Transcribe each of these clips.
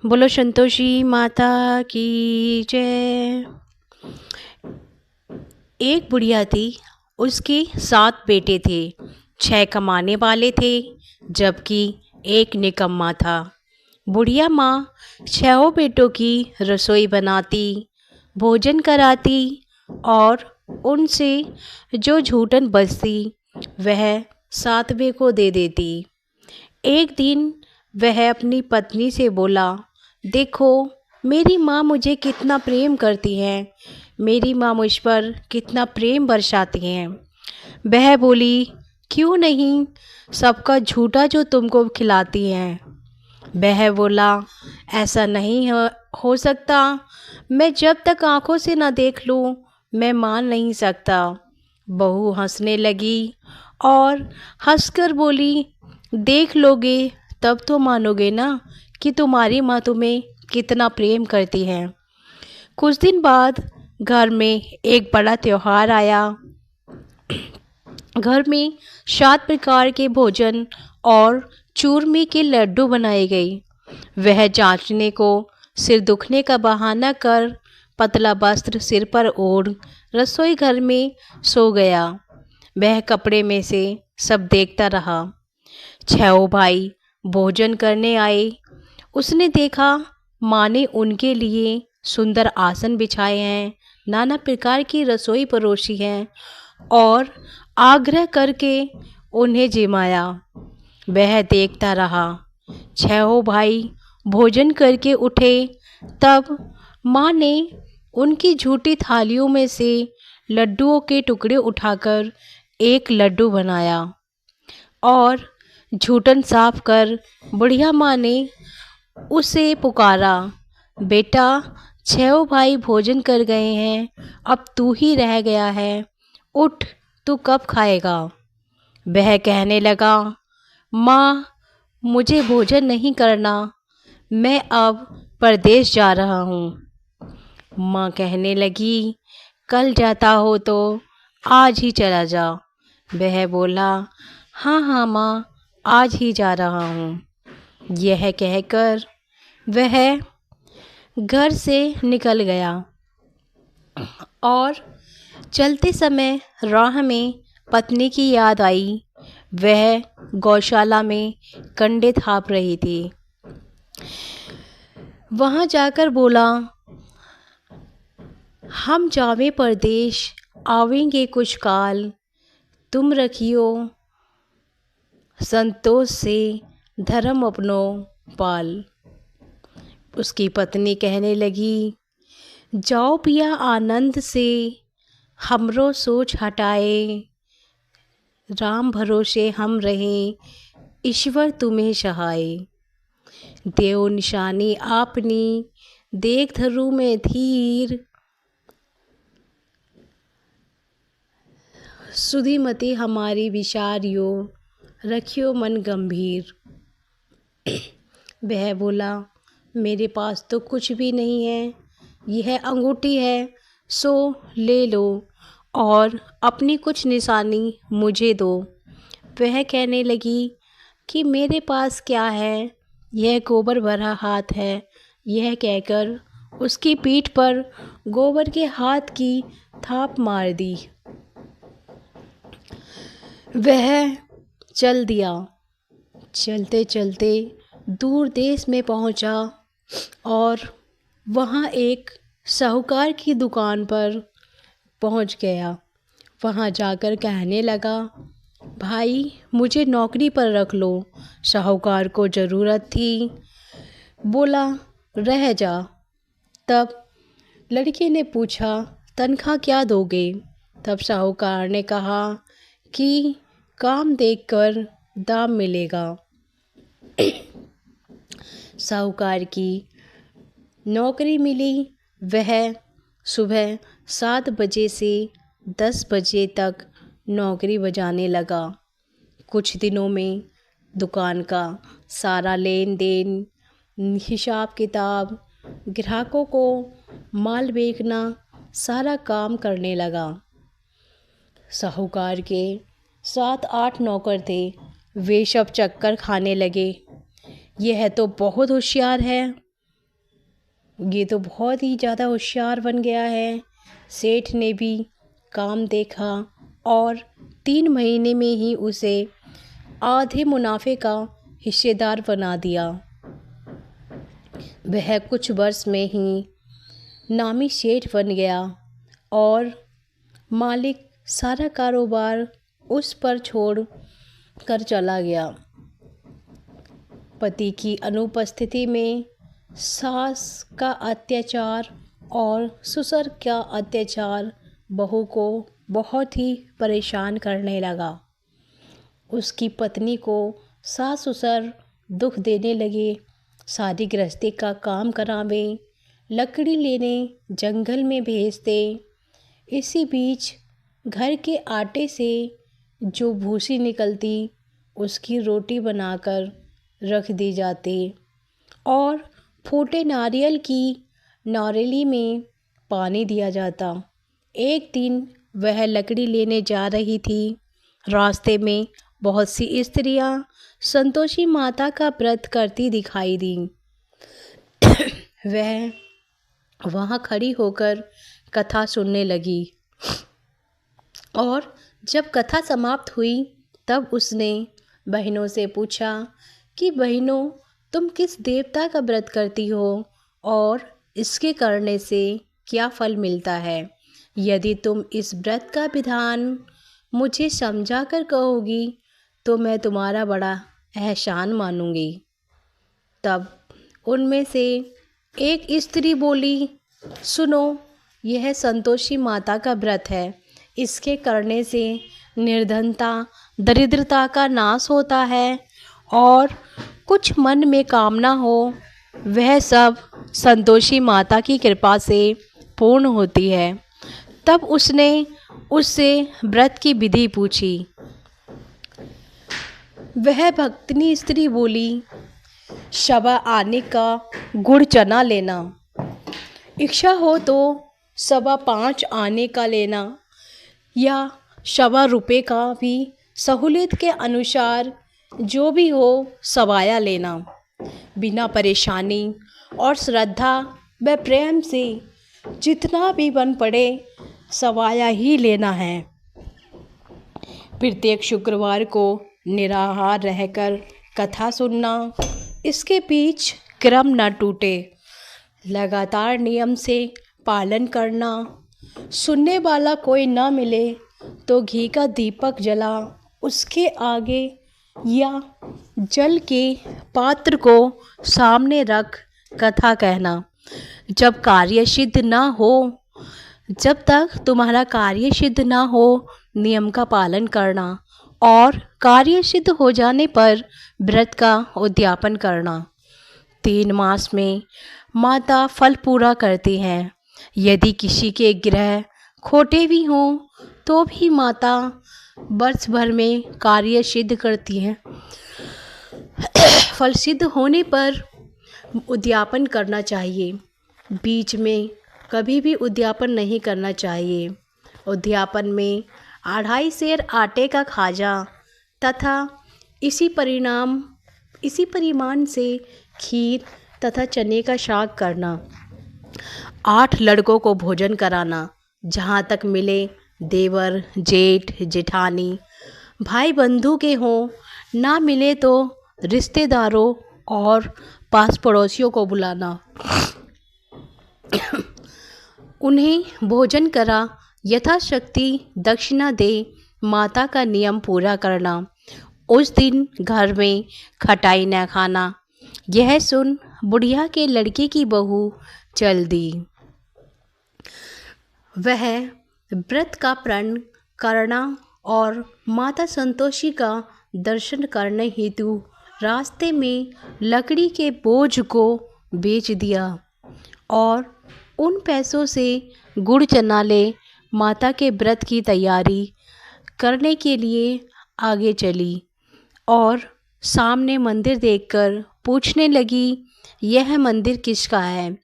बोलो संतोषी माता की जय। एक बुढ़िया थी, उसके 7 बेटे थे। 6 कमाने वाले थे, जबकि एक निकम्मा था। बुढ़िया माँ 6 बेटों की रसोई बनाती, भोजन कराती और उनसे जो झूठन बचती वह 7वें को दे देती। एक दिन वह अपनी पत्नी से बोला, देखो मेरी माँ मुझे कितना प्रेम करती है, मेरी माँ मुझ पर कितना प्रेम बरसाती हैं। वह बोली, क्यों नहीं, सबका झूठा जो तुमको खिलाती हैं। वह बोला, ऐसा नहीं हो सकता, मैं जब तक आंखों से ना देख लूँ मैं मान नहीं सकता। बहू हंसने लगी और हंसकर बोली, देख लोगे तब तो मानोगे ना कि तुम्हारी माँ तुम्हें कितना प्रेम करती है। कुछ दिन बाद घर में एक बड़ा त्योहार आया। घर में 7 प्रकार के भोजन और चूरमे के लड्डू बनाए गए। वह जांचने को सिर दुखने का बहाना कर पतला वस्त्र सिर पर ओढ़ रसोई घर में सो गया। वह कपड़े में से सब देखता रहा। 6 भाई भोजन करने आए। उसने देखा माँ ने उनके लिए सुंदर आसन बिछाए हैं, नाना प्रकार की रसोई परोसी है और आग्रह करके उन्हें जिमाया। वह देखता रहा। 6 भाई भोजन करके उठे, तब माँ ने उनकी झूठी थालियों में से लड्डुओं के टुकड़े उठाकर एक लड्डू बनाया और झूठन साफ कर बुढ़िया माँ ने उसे पुकारा, बेटा 6 भाई भोजन कर गए हैं, अब तू ही रह गया है, उठ तू कब खाएगा। वह कहने लगा, माँ मुझे भोजन नहीं करना, मैं अब परदेश जा रहा हूँ। माँ कहने लगी, कल जाता हो तो आज ही चला जा। वह बोला, हाँ हाँ माँ, आज ही जा रहा हूँ। यह कहकर वह घर से निकल गया और चलते समय राह में पत्नी की याद आई। वह गौशाला में कंडे थाप रही थी। वहाँ जाकर बोला, हम जावे परदेश, आवेंगे कुछ काल, तुम रखियो संतोष से धर्म अपनो पाल। उसकी पत्नी कहने लगी, जाओ पिया आनंद से, हमरो सोच हटाए, राम भरोसे हम रहें, ईश्वर तुम्हें सहाय। देव निशानी आपनी, देख धरू में धीर, सुधीमती हमारी विचारियो, रखियो मन गंभीर। वह बोला, मेरे पास तो कुछ भी नहीं है, यह अंगूठी है, सो ले लो और अपनी कुछ निशानी मुझे दो। वह कहने लगी कि मेरे पास क्या है, यह गोबर भरा हाथ है। यह कहकर उसकी पीठ पर गोबर के हाथ की थाप मार दी। वह चल दिया। चलते चलते दूर देश में पहुंचा और वहाँ एक साहूकार की दुकान पर पहुंच गया। वहाँ जाकर कहने लगा, भाई मुझे नौकरी पर रख लो। साहूकार को ज़रूरत थी। बोला, रह जा। तब लड़के ने पूछा, तनख्वाह क्या दोगे। तब साहूकार ने कहा कि काम देखकर दाम मिलेगा। साहूकार की नौकरी मिली। वह सुबह 7 बजे से 10 बजे तक नौकरी बजाने लगा। कुछ दिनों में दुकान का सारा लेन देन, हिसाब किताब, ग्राहकों को माल बेचना, सारा काम करने लगा। साहूकार के 7-8 नौकर थे। वे सब चक्कर खाने लगे यह तो बहुत होशियार है, ये तो बहुत ही ज़्यादा होशियार बन गया है। सेठ ने भी काम देखा और 3 महीने में ही उसे आधे मुनाफे का हिस्सेदार बना दिया। वह कुछ वर्ष में ही नामी सेठ बन गया और मालिक सारा कारोबार उस पर छोड़ कर चला गया। पति की अनुपस्थिति में सास का अत्याचार और ससुर का अत्याचार बहू को बहुत ही परेशान करने लगा। उसकी पत्नी को सास ससुर दुख देने लगे, सारी गृहस्थी का काम करावे, लकड़ी लेने जंगल में भेजते। इसी बीच घर के आटे से जो भूसी निकलती उसकी रोटी बनाकर रख दी जाती और फूटे नारियल की नारियली में पानी दिया जाता। एक दिन वह लकड़ी लेने जा रही थी। रास्ते में बहुत सी स्त्रियां संतोषी माता का व्रत करती दिखाई दी। वह वहाँ खड़ी होकर कथा सुनने लगी और जब कथा समाप्त हुई तब उसने बहनों से पूछा कि बहनों, तुम किस देवता का व्रत करती हो और इसके करने से क्या फल मिलता है? यदि तुम इस व्रत का विधान मुझे समझा कर कहोगी तो मैं तुम्हारा बड़ा एहसान मानूंगी। तब उनमें से एक स्त्री बोली, सुनो, यह संतोषी माता का व्रत है। इसके करने से निर्धनता, दरिद्रता का नाश होता है और कुछ मन में कामना हो वह सब संतोषी माता की कृपा से पूर्ण होती है। तब उसने उससे व्रत की विधि पूछी। वह भक्तनी स्त्री बोली, सवा आने का गुड़ चना लेना, इच्छा हो तो 5.25 आने का लेना या ₹1.25 का भी सहूलियत के अनुसार जो भी हो सवाया लेना। बिना परेशानी और श्रद्धा व प्रेम से जितना भी बन पड़े सवाया ही लेना है। प्रत्येक शुक्रवार को निराहार रहकर कथा सुनना, इसके बीच क्रम न टूटे, लगातार नियम से पालन करना। सुनने वाला कोई न मिले तो घी का दीपक जला उसके आगे या जल के पात्र को सामने रख कथा कहना। जब कार्य सिद्ध न हो, जब तक तुम्हारा कार्य सिद्ध न हो, नियम का पालन करना और कार्य सिद्ध हो जाने पर व्रत का उद्यापन करना। 3 मास में माता फल पूरा करती हैं। यदि किसी के ग्रह खोटे भी हों तो भी माता वर्ष भर में कार्य सिद्ध करती हैं। फल सिद्ध होने पर उद्यापन करना चाहिए, बीच में कभी भी उद्यापन नहीं करना चाहिए। उद्यापन में 2.5 सेर आटे का खाजा तथा इसी परिमाण से खीर तथा चने का साग करना। 8 लड़कों को भोजन कराना, जहाँ तक मिले देवर, जेठ, जेठानी, भाई बंधु के हों, ना मिले तो रिश्तेदारों और पास पड़ोसियों को बुलाना। उन्हें भोजन करा, यथाशक्ति दक्षिणा दे, माता का नियम पूरा करना। उस दिन घर में खटाई न खाना। यह सुन बुढ़िया के लड़के की बहू चल दी। वह व्रत का प्रण करना और माता संतोषी का दर्शन करने हेतु रास्ते में लकड़ी के बोझ को बेच दिया और उन पैसों से गुड़ चना ले माता के व्रत की तैयारी करने के लिए आगे चली और सामने मंदिर देखकर पूछने लगी, यह मंदिर किसका है?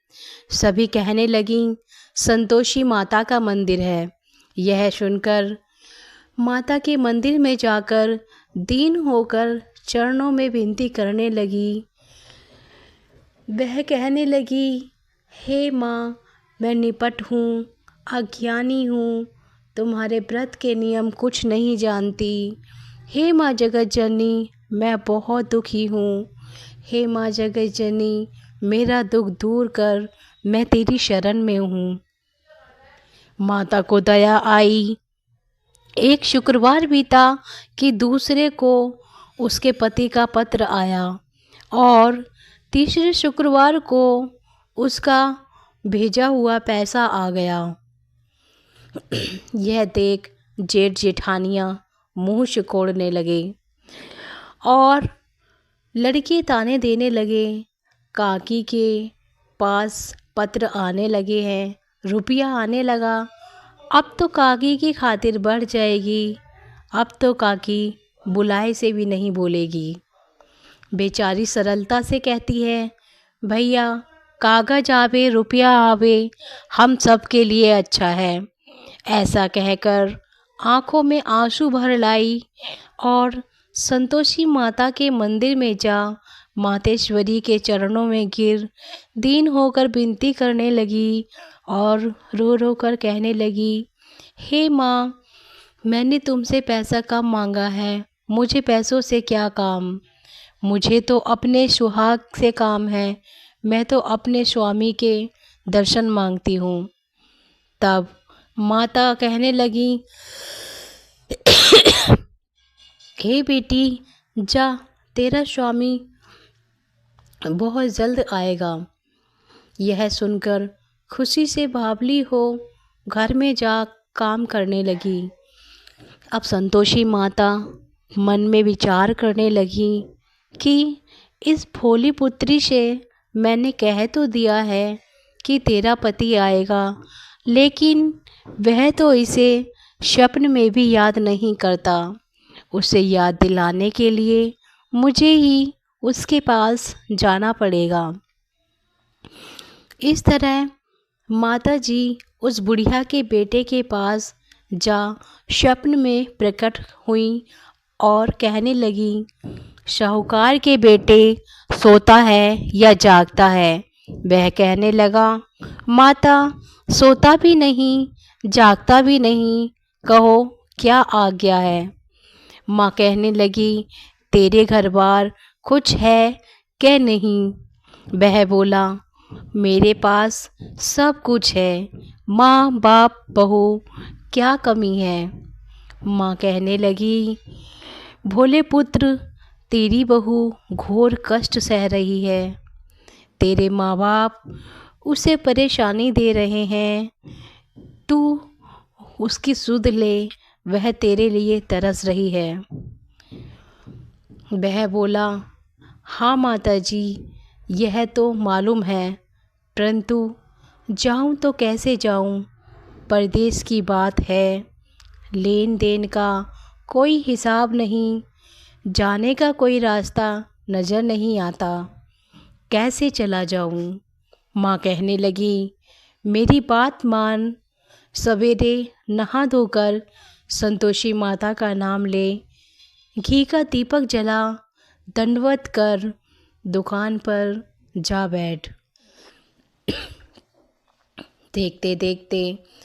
सभी कहने लगीं, संतोषी माता का मंदिर है। यह सुनकर माता के मंदिर में जाकर दीन होकर चरणों में विनती करने लगी, वह कहने लगी, हे माँ, मैं निपट हूँ, अज्ञानी हूँ, तुम्हारे व्रत के नियम कुछ नहीं जानती। हे माँ जगत जननी, मैं बहुत दुखी हूँ। हे माँ जगत जननी, मेरा दुख दूर कर, मैं तेरी शरण में हूँ। माता को दया आई। एक शुक्रवार बीता कि दूसरे को उसके पति का पत्र आया और तीसरे शुक्रवार को उसका भेजा हुआ पैसा आ गया। यह देख जेठ जेठानियाँ मुंह सिकोड़ने लगे और लड़के ताने देने लगे, काकी के पास पत्र आने लगे हैं, रुपया आने लगा, अब तो काकी की खातिर बढ़ जाएगी, अब तो काकी बुलाए से भी नहीं बोलेगी। बेचारी सरलता से कहती है, भैया कागज आवे रुपया आवे, हम सब के लिए अच्छा है। ऐसा कहकर आंखों में आंसू भर लाई और संतोषी माता के मंदिर में जा मातेश्वरी के चरणों में गिर दीन होकर विनती करने लगी और रो रो कर कहने लगी, हे माँ, मैंने तुमसे पैसा कम मांगा है, मुझे पैसों से क्या काम, मुझे तो अपने सुहाग से काम है, मैं तो अपने स्वामी के दर्शन मांगती हूँ। तब माता कहने लगी, हे बेटी, जा, तेरा स्वामी बहुत जल्द आएगा। यह सुनकर खुशी से बावली हो घर में जा काम करने लगी। अब संतोषी माता मन में विचार करने लगी कि इस भोली पुत्री से मैंने कह तो दिया है कि तेरा पति आएगा, लेकिन वह तो इसे स्वप्न में भी याद नहीं करता। उसे याद दिलाने के लिए मुझे ही उसके पास जाना पड़ेगा। इस तरह माता जी उस बुढ़िया के बेटे के पास जा स्वप्न में प्रकट हुई और कहने लगी, साहूकार के बेटे सोता है या जागता है? वह कहने लगा, माता सोता भी नहीं जागता भी नहीं, कहो क्या आज्ञा है? माँ कहने लगी, तेरे घर बार कुछ है क्या नहीं? वह बोला, मेरे पास सब कुछ है, माँ बाप बहू, क्या कमी है? माँ कहने लगी, भोले पुत्र, तेरी बहू घोर कष्ट सह रही है, तेरे माँ बाप उसे परेशानी दे रहे हैं, तू उसकी सुध ले, वह तेरे लिए तरस रही है। वह बोला, हाँ माता जी, यह तो मालूम है, परंतु जाऊं तो कैसे जाऊं? परदेश की बात है, लेन देन का कोई हिसाब नहीं, जाने का कोई रास्ता नज़र नहीं आता, कैसे चला जाऊं? माँ कहने लगी, मेरी बात मान, सवेरे नहा धोकर संतोषी माता का नाम ले, घी का दीपक जला, दंडवत कर, दुकान पर जा बैठ। देखते देखते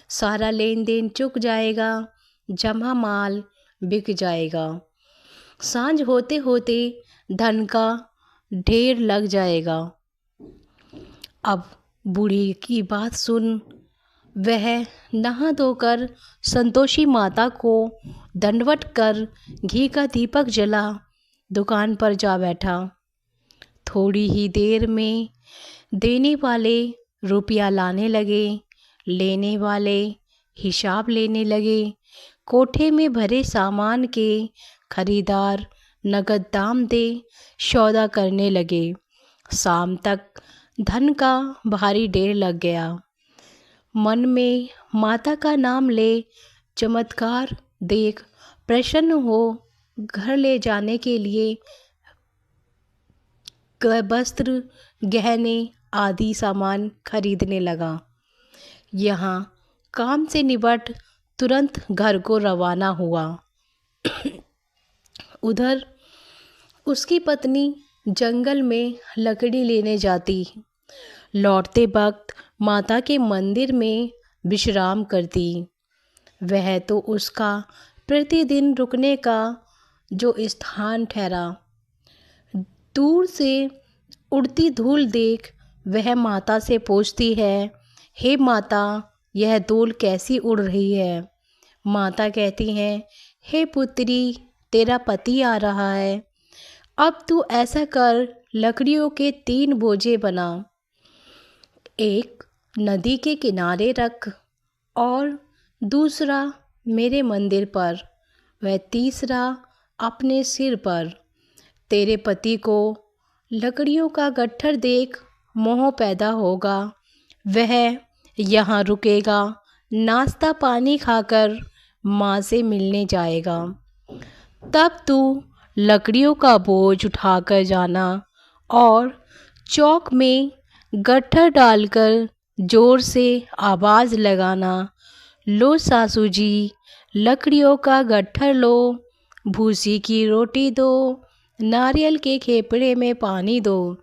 सारा लेन देन चुक जाएगा, जमा माल बिक जाएगा, सांझ होते होते धन का ढेर लग जाएगा। अब बूढ़ी की बात सुन वह नहा धोकर संतोषी माता को दंडवत कर घी का दीपक जला दुकान पर जा बैठा। थोड़ी ही देर में देने वाले रुपया लाने लगे, लेने वाले हिसाब लेने लगे। कोठे में भरे सामान के खरीदार नगद दाम दे सौदा करने लगे। शाम तक धन का भारी ढेर लग गया। मन में माता का नाम ले, चमत्कार देख प्रसन्न हो घर ले जाने के लिए वस्त्र, गहने आदि सामान खरीदने लगा। यहाँ काम से निपट तुरंत घर को रवाना हुआ। उधर उसकी पत्नी जंगल में लकड़ी लेने जाती। लौटते वक्त माता के मंदिर में विश्राम करती। वह तो उसका प्रतिदिन रुकने का जो स्थान ठहरा। दूर से उड़ती धूल देख वह माता से पूछती है, हे माता, यह धूल कैसी उड़ रही है? माता कहती हैं, हे पुत्री, तेरा पति आ रहा है। अब तू ऐसा कर, लकड़ियों के 3 बोझे बना। एक नदी के किनारे रख और दूसरा मेरे मंदिर पर, वह तीसरा अपने सिर पर। तेरे पति को लकड़ियों का गट्ठर देख मोह पैदा होगा। वह यहाँ रुकेगा, नाश्ता पानी खाकर माँ से मिलने जाएगा। तब तू लकड़ियों का बोझ उठाकर जाना और चौक में गट्ठर डालकर जोर से आवाज़ लगाना, लो सासू जी, लकड़ियों का गट्ठर लो, भूसी की रोटी दो, नारियल के खेपड़े में पानी दो।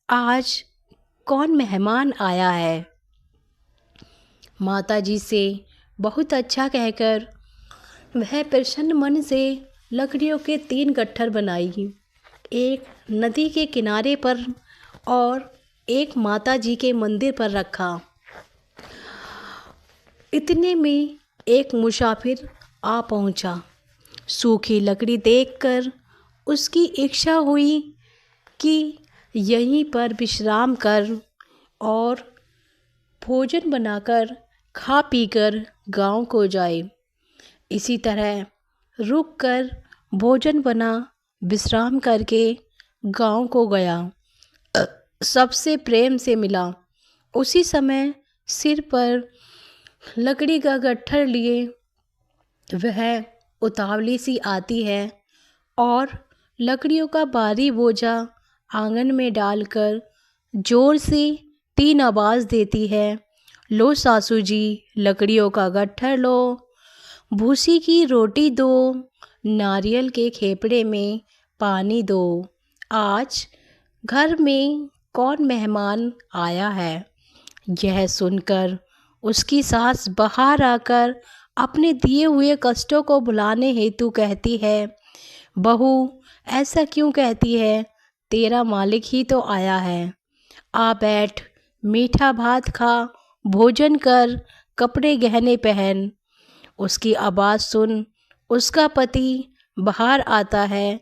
आज कौन मेहमान आया है? माताजी से बहुत अच्छा कहकर वह प्रसन्न मन से लकड़ियों के 3 गट्ठर बनाई, एक नदी के किनारे पर और एक माताजी के मंदिर पर रखा। इतने में एक मुसाफिर आ पहुंचा। सूखी लकड़ी देखकर उसकी इच्छा हुई कि यहीं पर विश्राम कर और भोजन बनाकर खा पीकर गांव को जाए। इसी तरह रुककर भोजन बना विश्राम करके गांव को गया। सबसे प्रेम से मिला। उसी समय सिर पर लकड़ी का गट्ठर लिए वह उतावली सी आती है और लकड़ियों का भारी बोझा आंगन में डालकर जोर से 3 आवाज़ देती है, लो सासू जी, लकड़ियों का गट्ठर लो, भूसी की रोटी दो, नारियल के खेपड़े में पानी दो। आज घर में कौन मेहमान आया है? यह सुनकर उसकी सास बाहर आकर अपने दिए हुए कष्टों को भुलाने हेतु कहती है, बहू, ऐसा क्यों कहती है? तेरा मालिक ही तो आया है। आ बैठ, मीठा भात खा, भोजन कर, कपड़े गहने पहन। उसकी आवाज़ सुन उसका पति बाहर आता है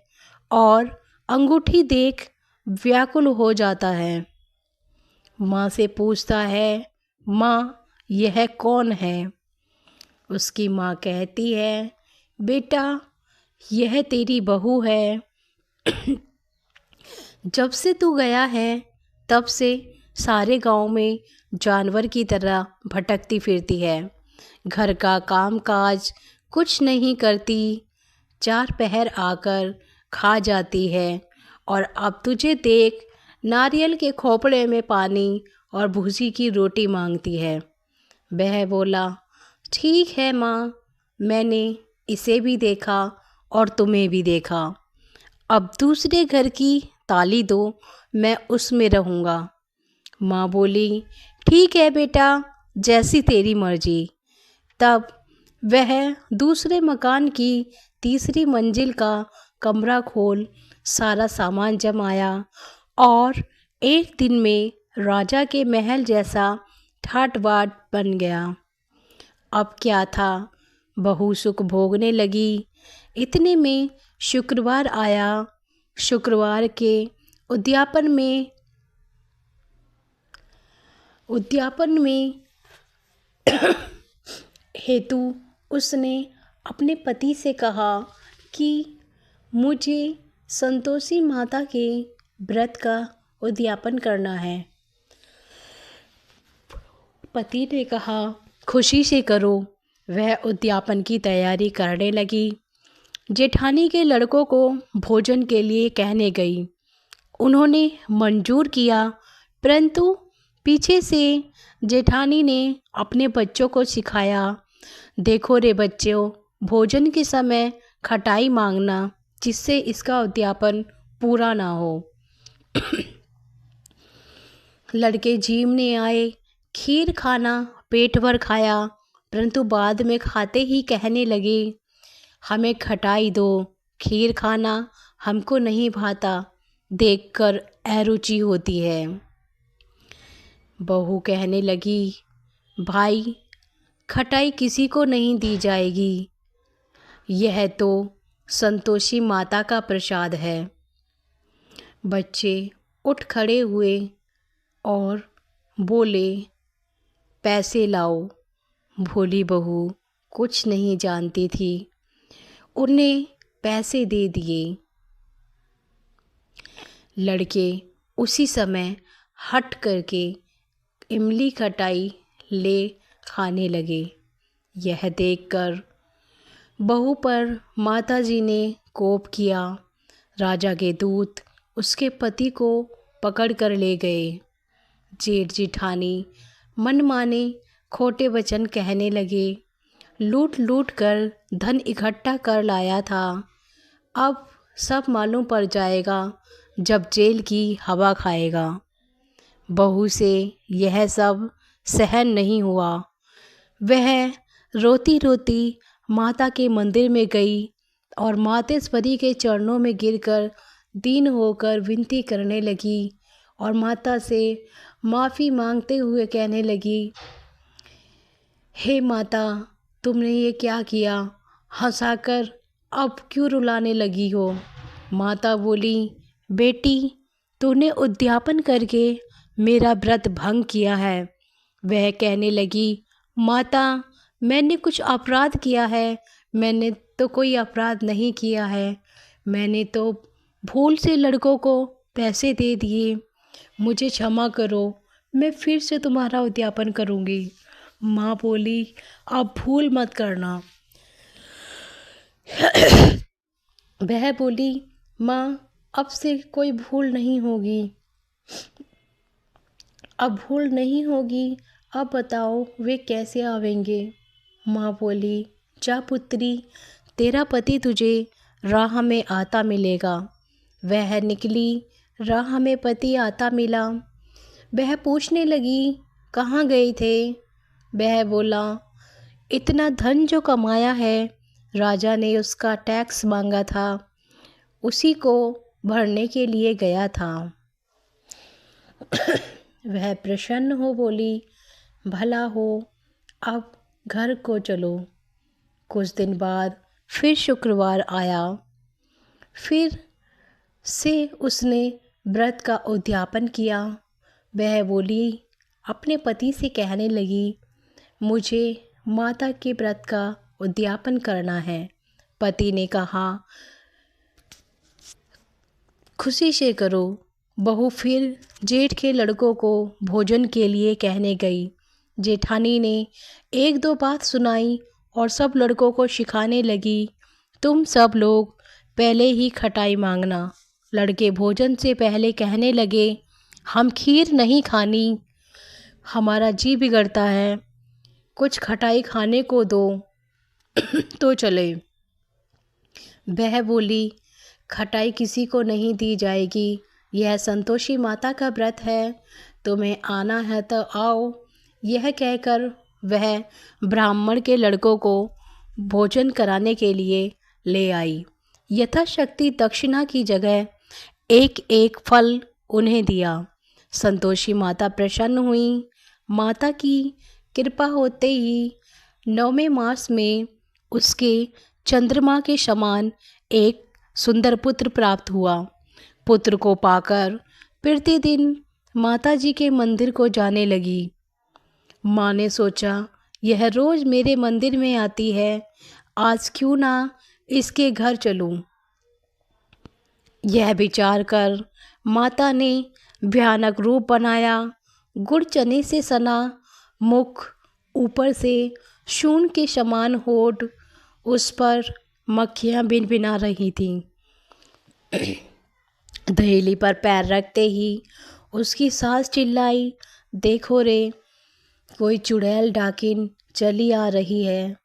और अंगूठी देख व्याकुल हो जाता है। माँ से पूछता है, माँ, यह कौन है? उसकी माँ कहती है, बेटा, यह तेरी बहू है। जब से तू गया है तब से सारे गांव में जानवर की तरह भटकती फिरती है। घर का कामकाज कुछ नहीं करती, 4 पहर आकर खा जाती है और अब तुझे देख नारियल के खोपड़े में पानी और भूसी की रोटी मांगती है। वह बोला, ठीक है माँ, मैंने इसे भी देखा और तुम्हें भी देखा। अब दूसरे घर की ताली दो, मैं उसमें रहूँगा। माँ बोली, ठीक है बेटा, जैसी तेरी मर्जी। तब वह दूसरे मकान की तीसरी मंजिल का कमरा खोल सारा सामान जमाया और एक दिन में राजा के महल जैसा ठाट बाट बन गया। अब क्या था, बहू सुख भोगने लगी। इतने में शुक्रवार आया। शुक्रवार के उद्यापन में हेतु उसने अपने पति से कहा कि मुझे संतोषी माता के व्रत का उद्यापन करना है। पति ने कहा, खुशी से करो। वह उद्यापन की तैयारी करने लगी। जेठानी के लड़कों को भोजन के लिए कहने गई। उन्होंने मंजूर किया, परंतु पीछे से जेठानी ने अपने बच्चों को सिखाया, देखो रे बच्चों, भोजन के समय खटाई मांगना जिससे इसका उद्यापन पूरा ना हो। लड़के झीमने आए, खीर खाना पेट भर खाया, परंतु बाद में खाते ही कहने लगे, हमें खटाई दो, खीर खाना हमको नहीं भाता, देखकर अरुचि होती है। बहू कहने लगी, भाई खटाई किसी को नहीं दी जाएगी, यह तो संतोषी माता का प्रसाद है। बच्चे उठ खड़े हुए और बोले, पैसे लाओ। भोली बहू कुछ नहीं जानती थी, उन्हें पैसे दे दिए। लड़के उसी समय हट करके इमली खटाई ले खाने लगे। यह देखकर बहू पर माताजी ने कोप किया। राजा के दूत उसके पति को पकड़ कर ले गए। जेठ जिठानी मनमाने खोटे वचन कहने लगे, लूट लूट कर धन इकट्ठा कर लाया था, अब सब मालूम पड़ जाएगा जब जेल की हवा खाएगा। बहू से यह सब सहन नहीं हुआ। वह रोती रोती माता के मंदिर में गई और मातेश्वरी के चरणों में गिरकर दीन होकर विनती करने लगी और माता से माफ़ी मांगते हुए कहने लगी, हे माता, तुमने ये क्या किया? हंसाकर अब क्यों रुलाने लगी हो? माता बोली, बेटी, तूने उद्यापन करके मेरा व्रत भंग किया है। वह कहने लगी, माता, मैंने कुछ अपराध किया है? मैंने तो कोई अपराध नहीं किया है, मैंने तो भूल से लड़कों को पैसे दे दिए, मुझे क्षमा करो, मैं फिर से तुम्हारा उद्यापन करूँगी। माँ बोली, अब भूल मत करना। वह बोली, माँ, अब से कोई भूल नहीं होगी, अब भूल नहीं होगी, अब बताओ वे कैसे आवेंगे? माँ बोली, जा पुत्री, तेरा पति तुझे राह में आता मिलेगा। वह निकली, राह में पति आता मिला। वह पूछने लगी, कहाँ गए थे? वह बोला, इतना धन जो कमाया है, राजा ने उसका टैक्स मांगा था, उसी को भरने के लिए गया था। वह प्रसन्न हो बोली, भला हो, अब घर को चलो। कुछ दिन बाद फिर शुक्रवार आया। फिर से उसने व्रत का उद्यापन किया। वह बोली, अपने पति से कहने लगी, मुझे माता के व्रत का उद्यापन करना है। पति ने कहा, खुशी से करो। बहू फिर जेठ के लड़कों को भोजन के लिए कहने गई। जेठानी ने एक दो बात सुनाई और सब लड़कों को सिखाने लगी, तुम सब लोग पहले ही खटाई मांगना। लड़के भोजन से पहले कहने लगे, हम खीर नहीं खानी, हमारा जी बिगड़ता है, कुछ खटाई खाने को दो तो चले। वह बोली, खटाई किसी को नहीं दी जाएगी, यह संतोषी माता का व्रत है, तुम्हें आना है तो आओ। यह कहकर वह ब्राह्मण के लड़कों को भोजन कराने के लिए ले आई। यथाशक्ति दक्षिणा की जगह एक एक फल उन्हें दिया। संतोषी माता प्रसन्न हुई। माता की कृपा होते ही 9वें मास में उसके चंद्रमा के समान एक सुंदर पुत्र प्राप्त हुआ। पुत्र को पाकर प्रतिदिन माता जी के मंदिर को जाने लगी। माँ ने सोचा, यह रोज़ मेरे मंदिर में आती है, आज क्यों ना इसके घर चलूं। यह विचार कर माता ने भयानक रूप बनाया। गुड़ चने से सना मुख, ऊपर से शून के समान होठ, उस पर मक्खियाँ भिनभिना रही थीं। दहेली पर पैर रखते ही उसकी सास चिल्लाई, देखो रे, कोई चुड़ैल डाकिन चली आ रही है,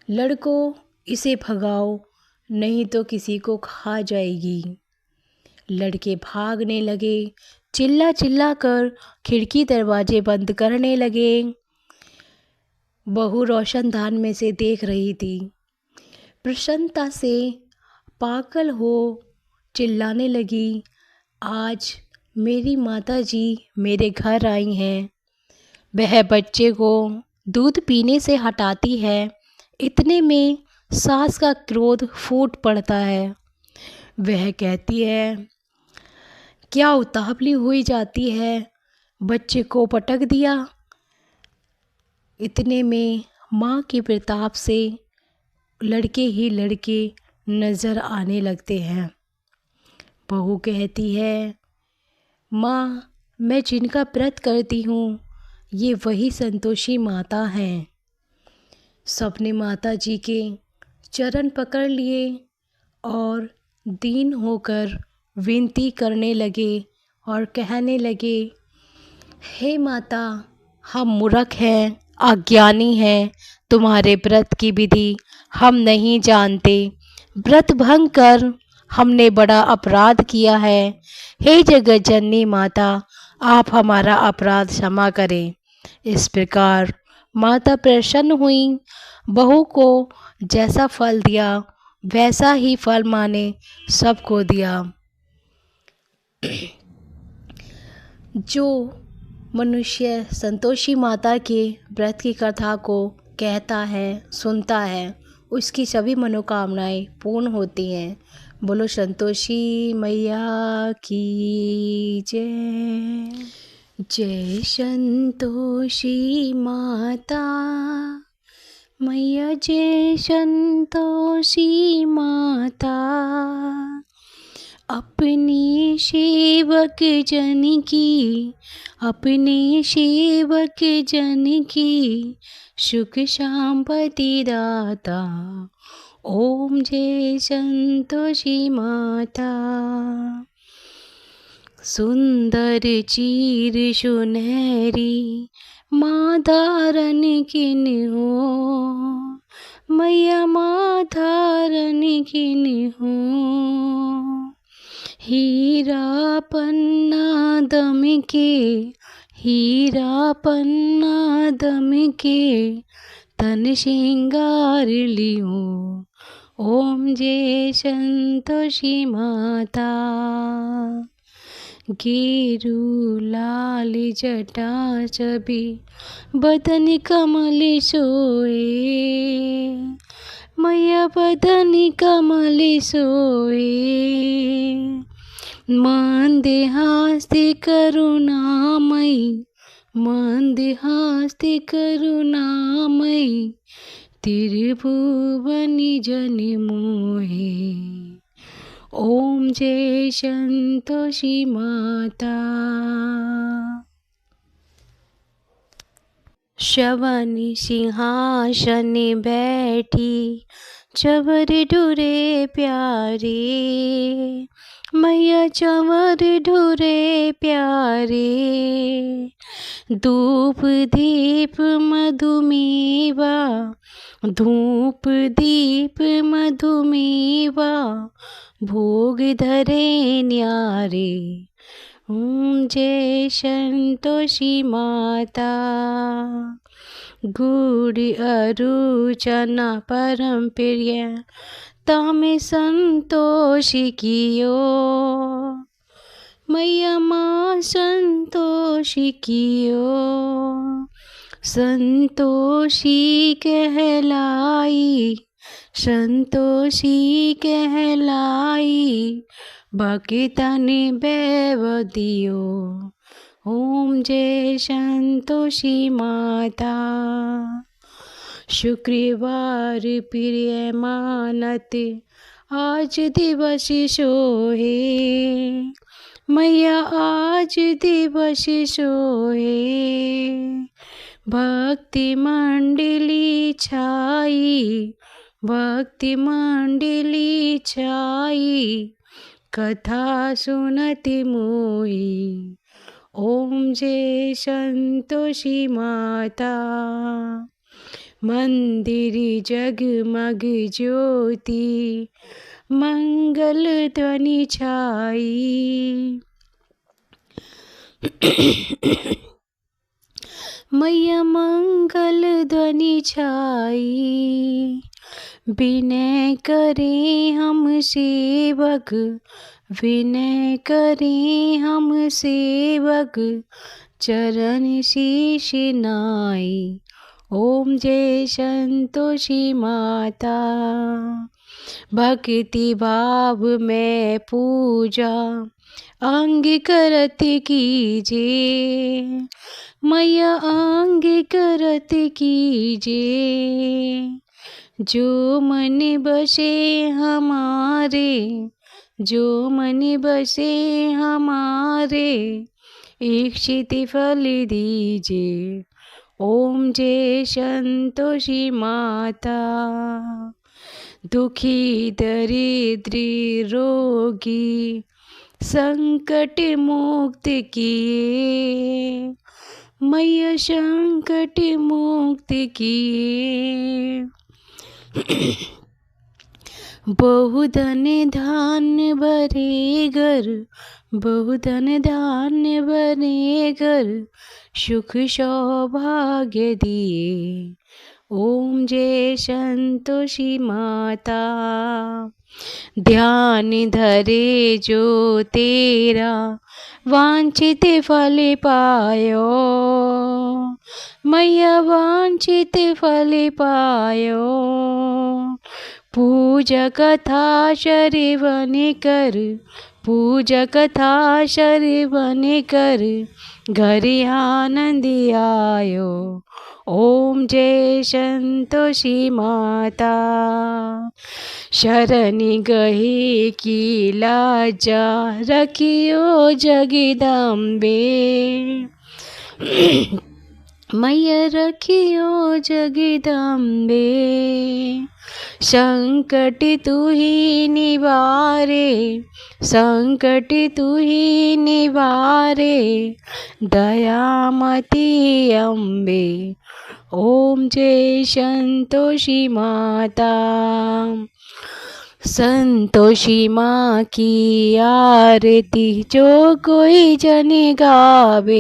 लड़कों इसे भगाओ, नहीं तो किसी को खा जाएगी। लड़के भागने लगे, चिल्ला चिल्ला कर खिड़की दरवाजे बंद करने लगे। बहू रोशनदान में से देख रही थी। प्रसन्नता से पागल हो चिल्लाने लगी, आज मेरी माताजी मेरे घर आई हैं। वह बच्चे को दूध पीने से हटाती है। इतने में सास का क्रोध फूट पड़ता है। वह कहती है, क्या उतावली हुई जाती है, बच्चे को पटक दिया। इतने में माँ के प्रताप से लड़के ही लड़के नज़र आने लगते हैं। बहू कहती है, माँ मैं जिनका व्रत करती हूँ ये वही संतोषी माता हैं। सबने माता जी के चरण पकड़ लिए और दीन होकर विनती करने लगे और कहने लगे, हे माता, हम मूर्ख हैं, अज्ञानी हैं, तुम्हारे व्रत की विधि हम नहीं जानते। व्रत भंग कर हमने बड़ा अपराध किया है। हे जगत जननी माता, आप हमारा अपराध क्षमा करें। इस प्रकार माता प्रसन्न हुई। बहू को जैसा फल दिया वैसा ही फल माँ ने सबको दिया। जो मनुष्य संतोषी माता के व्रत की कथा को कहता है, सुनता है, उसकी सभी मनोकामनाएं पूर्ण होती हैं। बोलो संतोषी मैया की जय। जय संतोषी माता मैया, जय संतोषी माता। अपने सेवक जन की, अपने सेवक जन की सुख शांति दाता। ओम जय संतोषी माता। सुंदर चीर सुनहरी माँ धारण किन हो, मैया माँ धारण किन हो। हीरा पन्ना दम के, हीरा पन्ना दम के तन श्रृंगार लियो। ओम जय संतोषी माता। गेरू लाल जटा छवि बदन कमल सोए, मैया बदन कमल सोए। मंदे हस्ते करुणामयी, मंदे हस्ते करुणामयी, त्रिभुवन जन मोहे। ओम जय संतोषी माता। श्रवण सिंहासन बैठी चवर ढूरे प्यारे, मैया चवर ढूरे प्यारे। धूप दीप मधुमेवा, धूप दीप मधुमेवा, भोग धरे न्यारे। ओम जय संतोषी माता। गुड़ अरु चना परम प्रिय तामे संतोषी कियो, मैया माँ संतोषी कियो। संतोषी कहलाई, संतोषी कहलाई, भक्तन बैव दियो। ओम जय संतोषी माता। शुक्रवार प्रिय मानत आज दिवस सोहे, मैया आज दिवस सोहे। भक्ति मंडली छाई, भक्ति मंडली छाई, कथा सुनति मोई। ओम जय संतोषी माता। मंदिर जगमग ज्योति मंगल ध्वनि छाई। मैया मंगल ध्वनि छाई, विनय करें हम सेवक, विनय करें हम सेवक, चरण शीश नाई। ओम जय संतोषी माता। भक्ति भाव में पूजा अंग करत कीजे, मैया अंग करत कीजे। जो मन बसे हमारे, जो मन बसे हमारे, इच्छित फल दीजिए। ओम जय संतोषी माता। दुखी दरिद्री रोगी संकट मुक्त किए, मैया संकट मुक्त किए। बहुधन धान्य भरे घर, बहुधन धान्य भरे घर, सुख सौभाग्य दिए। ओम जय संतोषी माता। ध्यान धरे जो तेरा, वांछित फल पायो, मैया वांछित फल पायो। पूजा कथा श्रवण कर, पूजा कथा श्रवण कर, घर आनंद आयो। ओम जय संतोषी माता। शरण गहे की लाजा रखियो जगदम्बे, मैया रखियो जगदम्बे। संकट तू ही निवारे, संकट तू ही निवारे, दयामती अम्बे। ओम जय संतोषी माता। संतोषी माँ की आरती जो कोई जन गावे,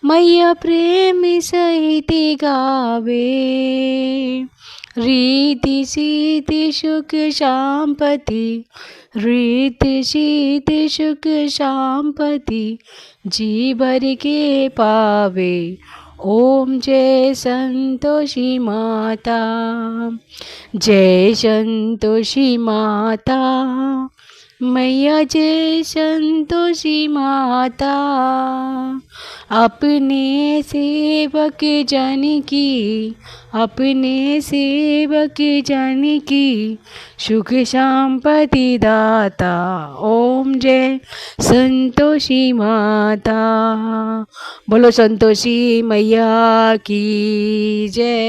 मैया प्रेम सहित गावे। रीति सीति सुख शांपति, रीति सीति सुख शांपति, जी भर के पावे। ओम जय संतोषी माता। जय संतोषी माता, मैया जय संतोषी माता। अपने सेवक जन की, अपने सेवक जन की, सुख संपत्ति दाता। ओम जय संतोषी माता। बोलो संतोषी मैया की जय।